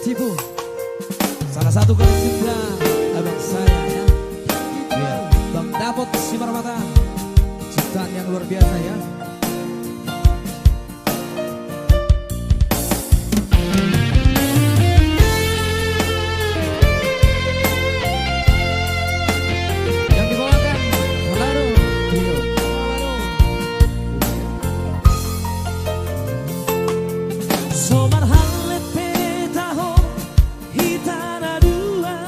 Tipu, salah satu pencipta abang saya ya. Iya, Bang Dapot Simarmata, ciptaan yang luar biasa ya. Yang dibawakan Falado Trio. Somar halet petaho hitana dua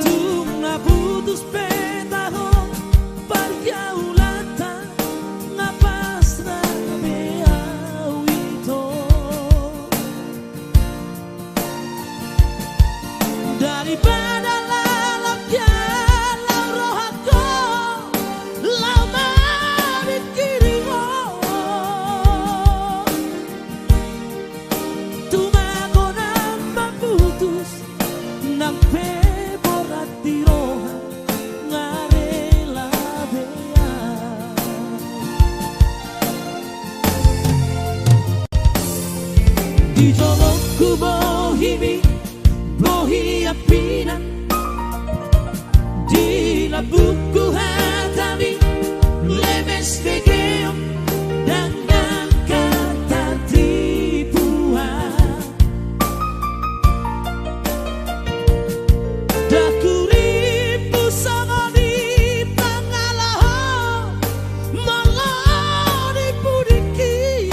tuna putus petaho parjaulata ngapasna beau itu daripada lalapnya laurohako lama dikiriho nang peborat di roha ngarela bea di jolokku bohimi bohi apinan di labuku hatami lemes vegeo dengan kata tipuan dakuripu sama di pangalaho malah dipudiki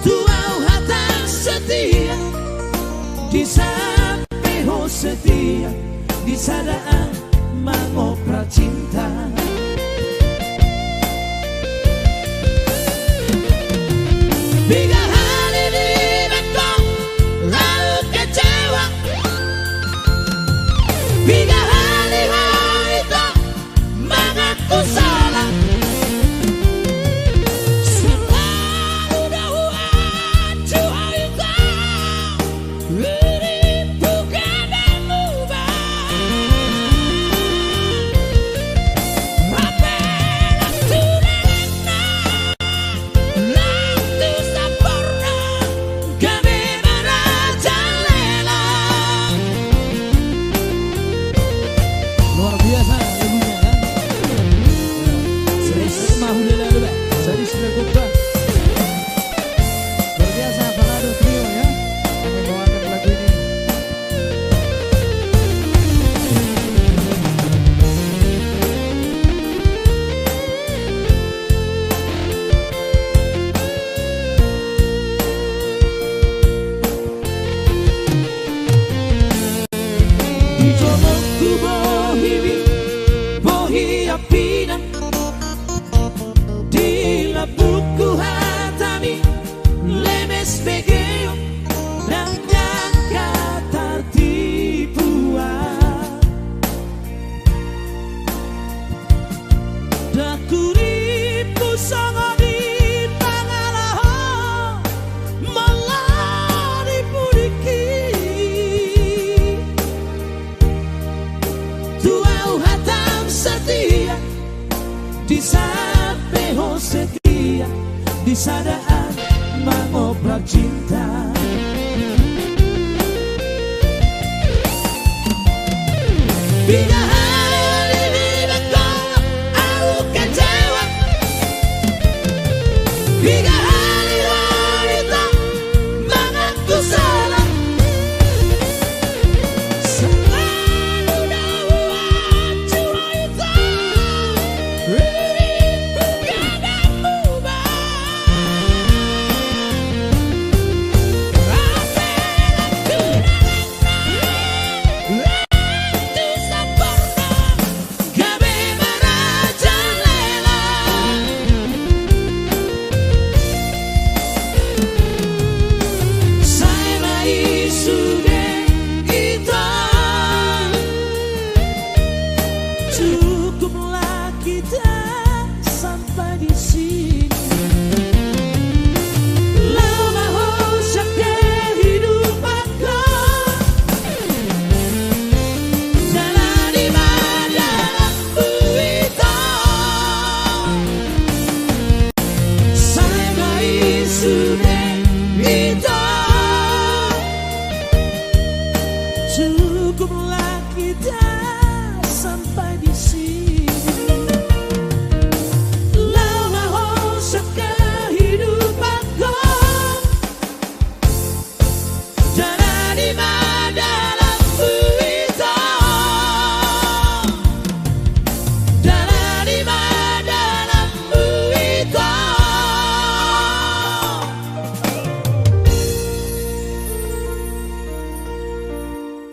tuau hatang setia di sampeho setia di sadaan mangopra cinta biga hari di bekong lalu kecewa biga hari itu mengaku salah selalu dahuan cuai itu ini bukan mengubah apela sudah waktu sempurna kami merajalela luar biasa lagunya kan serius mahulela dulu jadi sudah luar biasa Falado Trio ya yang membawakan lagu ini. Di jolokku bohimi bohi apinan di labuku hatami lemes vegeo dengan kata tipuan dakuripu sama di pangalaho malah dipudiki tuau hatam setia di sampeho setia di sadaan mangoprak cinta biga